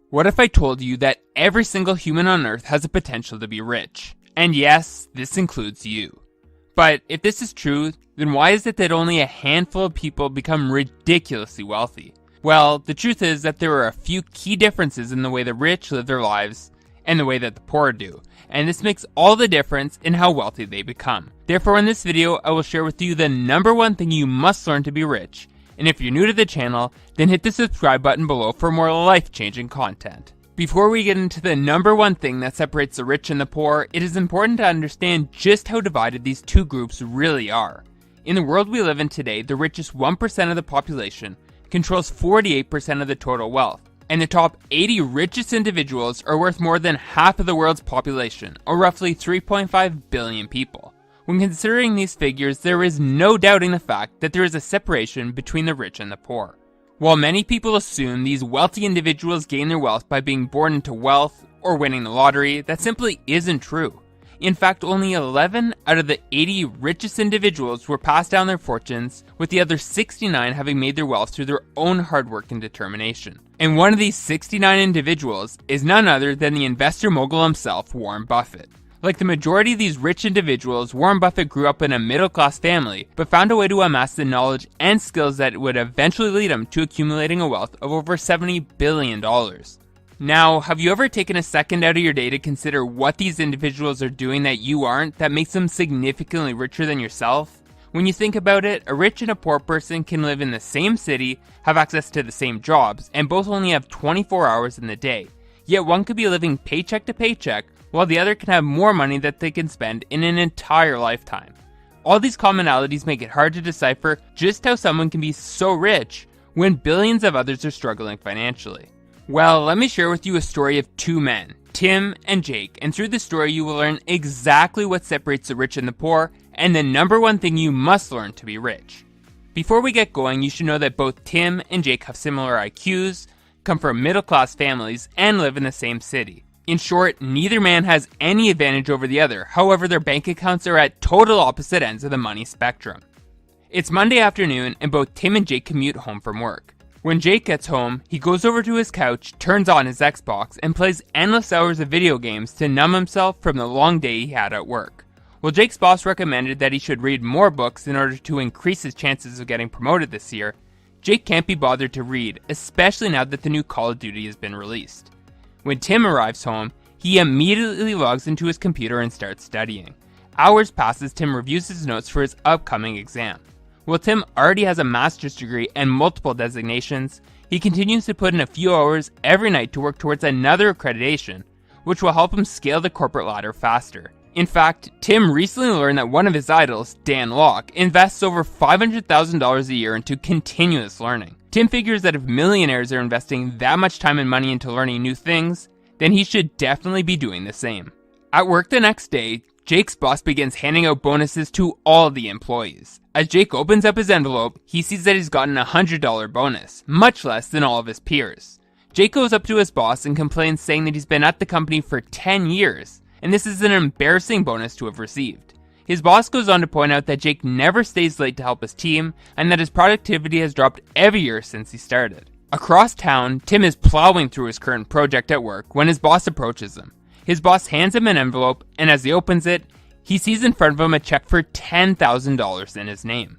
What if I told you that every single human on Earth has a potential to be rich? And yes, this includes you. But if this is true, then why is it that only a handful of people become ridiculously wealthy? Well, the truth is that there are a few key differences in the way the rich live their lives and the way that the poor do, and this makes all the difference in how wealthy they become. Therefore, in this video, I will share with you the number one thing you must learn to be rich. And if you're new to the channel, then hit the subscribe button below for more life-changing content. Before we get into the number one thing that separates the rich and the poor, it is important to understand just how divided these two groups really are. In the world we live in today, the richest 1% of the population controls 48% of the total wealth, and the top 80 richest individuals are worth more than half of the world's population, or roughly 3.5 billion people. When considering these figures, there is no doubting the fact that there is a separation between the rich and the poor. While many people assume these wealthy individuals gain their wealth by being born into wealth or winning the lottery, that simply isn't true. In fact, only 11 out of the 80 richest individuals were passed down their fortunes, with the other 69 having made their wealth through their own hard work and determination. And one of these 69 individuals is none other than the investor mogul himself, Warren Buffett. Like the majority of these rich individuals, Warren Buffett grew up in a middle-class family, but found a way to amass the knowledge and skills that would eventually lead him to accumulating a wealth of over $70 billion. Now, have you ever taken a second out of your day to consider what these individuals are doing that you aren't, that makes them significantly richer than yourself? When you think about it, a rich and a poor person can live in the same city, have access to the same jobs, and both only have 24 hours in the day. Yet one could be living paycheck to paycheck, while the other can have more money that they can spend in an entire lifetime. All these commonalities make it hard to decipher just how someone can be so rich when billions of others are struggling financially. Well, let me share with you a story of two men, Tim and Jake, and through this story you will learn exactly what separates the rich and the poor, and the number one thing you must learn to be rich. Before we get going, you should know that both Tim and Jake have similar IQs, come from middle-class families, and live in the same city. In short, neither man has any advantage over the other, however their bank accounts are at total opposite ends of the money spectrum. It's Monday afternoon and both Tim and Jake commute home from work. When Jake gets home, he goes over to his couch, turns on his Xbox, and plays endless hours of video games to numb himself from the long day he had at work. While Jake's boss recommended that he should read more books in order to increase his chances of getting promoted this year, Jake can't be bothered to read, especially now that the new Call of Duty has been released. When Tim arrives home, he immediately logs into his computer and starts studying. Hours pass as Tim reviews his notes for his upcoming exam. While Tim already has a master's degree and multiple designations, he continues to put in a few hours every night to work towards another accreditation, which will help him scale the corporate ladder faster. In fact, Tim recently learned that one of his idols, Dan Lok, invests over $500,000 a year into continuous learning. Tim figures that if millionaires are investing that much time and money into learning new things, then he should definitely be doing the same. At work the next day, Jake's boss begins handing out bonuses to all the employees. As Jake opens up his envelope, he sees that he's gotten a $100 bonus, much less than all of his peers. Jake goes up to his boss and complains, saying that he's been at the company for 10 years, and this is an embarrassing bonus to have received. His boss goes on to point out that Jake never stays late to help his team, and that his productivity has dropped every year since he started. Across town, Tim is plowing through his current project at work when his boss approaches him. His boss hands him an envelope, and as he opens it, he sees in front of him a check for $10,000 in his name.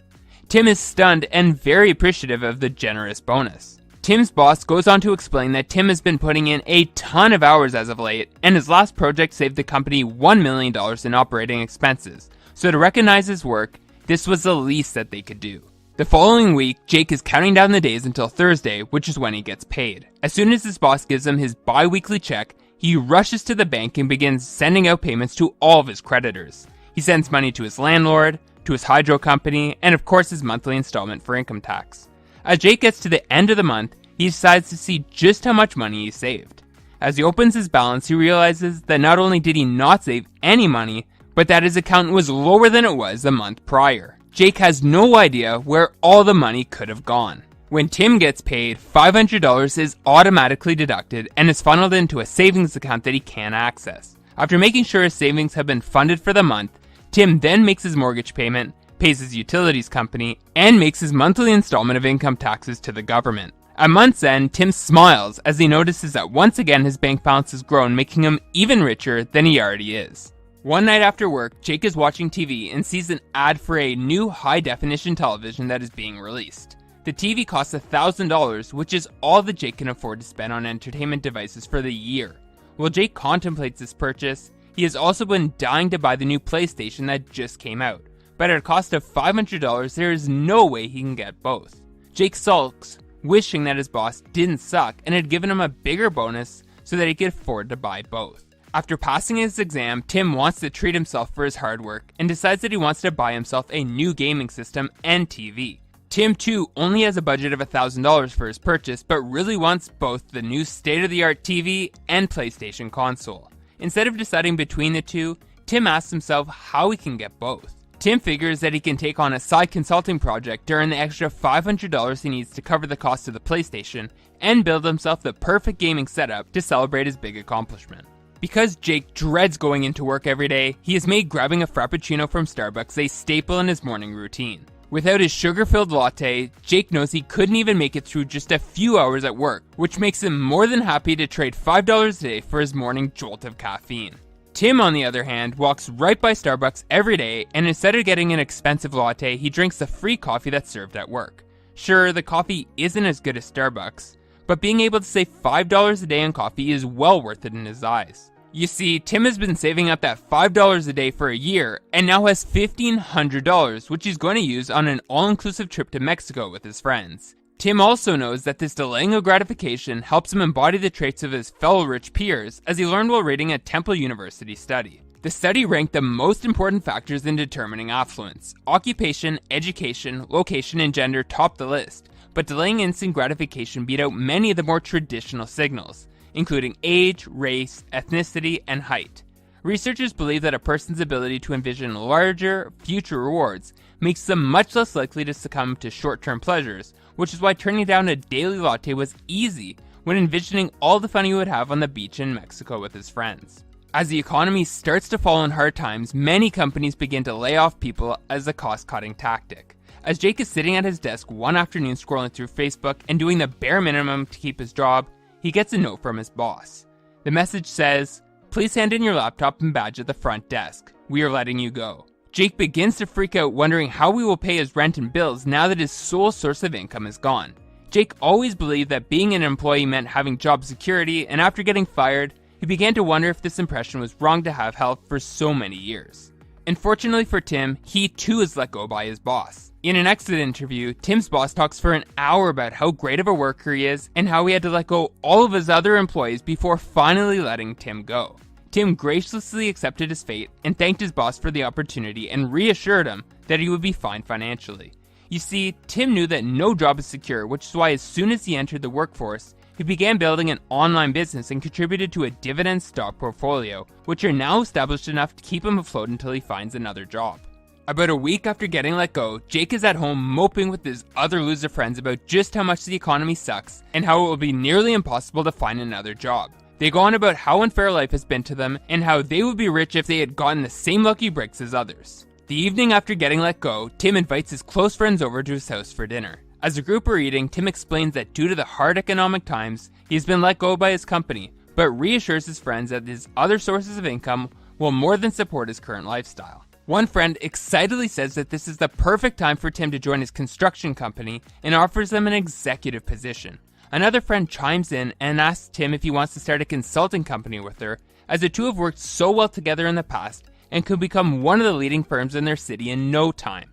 Tim is stunned and very appreciative of the generous bonus. Tim's boss goes on to explain that Tim has been putting in a ton of hours as of late, and his last project saved the company $1 million in operating expenses. So to recognize his work, this was the least that they could do. The following week, Jake is counting down the days until Thursday, which is when he gets paid. As soon as his boss gives him his bi-weekly check, he rushes to the bank and begins sending out payments to all of his creditors. He sends money to his landlord, to his hydro company, and of course his monthly installment for income tax. As Jake gets to the end of the month, he decides to see just how much money he saved. As he opens his balance, he realizes that not only did he not save any money, but that his account was lower than it was the month prior. Jake has no idea where all the money could have gone. When Tim gets paid, $500 is automatically deducted and is funneled into a savings account that he can't access. After making sure his savings have been funded for the month, Tim then makes his mortgage payment, pays his utilities company, and makes his monthly installment of income taxes to the government. At month's end, Tim smiles as he notices that once again his bank balance has grown, making him even richer than he already is. One night after work, Jake is watching TV and sees an ad for a new high-definition television that is being released. The TV costs $1,000, which is all that Jake can afford to spend on entertainment devices for the year. While Jake contemplates this purchase, he has also been dying to buy the new PlayStation that just came out. But at a cost of $500, there is no way he can get both. Jake sulks, wishing that his boss didn't suck and had given him a bigger bonus so that he could afford to buy both. After passing his exam, Tim wants to treat himself for his hard work and decides that he wants to buy himself a new gaming system and TV. Tim too only has a budget of $1,000 for his purchase, but really wants both the new state-of-the-art TV and PlayStation console. Instead of deciding between the two, Tim asks himself how he can get both. Tim figures that he can take on a side consulting project to earn the extra $500 he needs to cover the cost of the PlayStation and build himself the perfect gaming setup to celebrate his big accomplishment. Because Jake dreads going into work every day, he has made grabbing a Frappuccino from Starbucks a staple in his morning routine. Without his sugar-filled latte, Jake knows he couldn't even make it through just a few hours at work, which makes him more than happy to trade $5 a day for his morning jolt of caffeine. Tim, on the other hand, walks right by Starbucks every day, and instead of getting an expensive latte, he drinks the free coffee that's served at work. Sure, the coffee isn't as good as Starbucks, but being able to save $5 a day on coffee is well worth it in his eyes. You see, Tim has been saving up that $5 a day for a year, and now has $1,500, which he's going to use on an all-inclusive trip to Mexico with his friends. Tim also knows that this delaying of gratification helps him embody the traits of his fellow rich peers, as he learned while reading a Temple University study. The study ranked the most important factors in determining affluence. Occupation, education, location, and gender topped the list, but delaying instant gratification beat out many of the more traditional signals, including age, race, ethnicity, and height. Researchers believe that a person's ability to envision larger, future rewards makes them much less likely to succumb to short-term pleasures, which is why turning down a daily latte was easy when envisioning all the fun he would have on the beach in Mexico with his friends. As the economy starts to fall in hard times, many companies begin to lay off people as a cost-cutting tactic. As Jake is sitting at his desk one afternoon scrolling through Facebook and doing the bare minimum to keep his job, he gets a note from his boss. The message says, "Please hand in your laptop and badge at the front desk. We are letting you go." Jake begins to freak out, wondering how he will pay his rent and bills now that his sole source of income is gone. Jake always believed that being an employee meant having job security, and after getting fired, he began to wonder if this impression was wrong to have held for so many years. Unfortunately for Tim, he too is let go by his boss. In an exit interview, Tim's boss talks for an hour about how great of a worker he is and how he had to let go all of his other employees before finally letting Tim go. Tim graciously accepted his fate and thanked his boss for the opportunity and reassured him that he would be fine financially. You see, Tim knew that no job is secure, which is why as soon as he entered the workforce, he began building an online business and contributed to a dividend stock portfolio, which are now established enough to keep him afloat until he finds another job. About a week after getting let go, Jake is at home moping with his other loser friends about just how much the economy sucks and how it will be nearly impossible to find another job. They go on about how unfair life has been to them and how they would be rich if they had gotten the same lucky breaks as others. The evening after getting let go, Tim invites his close friends over to his house for dinner. As the group are eating, Tim explains that due to the hard economic times, he has been let go by his company, but reassures his friends that his other sources of income will more than support his current lifestyle. One friend excitedly says that this is the perfect time for Tim to join his construction company and offers them an executive position. Another friend chimes in and asks Tim if he wants to start a consulting company with her, as the two have worked so well together in the past and could become one of the leading firms in their city in no time.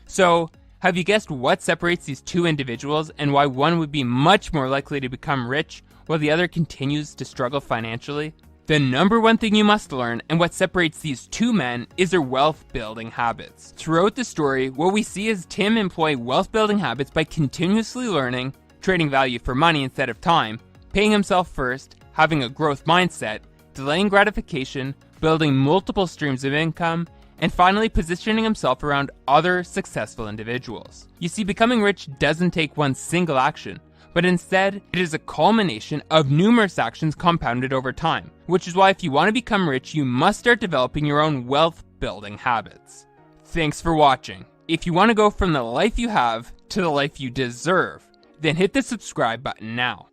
So, have you guessed what separates these two individuals and why one would be much more likely to become rich while the other continues to struggle financially? The number one thing you must learn and what separates these two men is their wealth building habits. Throughout the story, what we see is Tim employ wealth building habits by continuously learning, trading value for money instead of time, paying himself first, having a growth mindset, delaying gratification, building multiple streams of income, and finally positioning himself around other successful individuals. You see, becoming rich doesn't take one single action, but instead, it is a culmination of numerous actions compounded over time, which is why if you want to become rich, you must start developing your own wealth-building habits. Thanks for watching. If you want to go from the life you have to the life you deserve, Then hit the subscribe button now.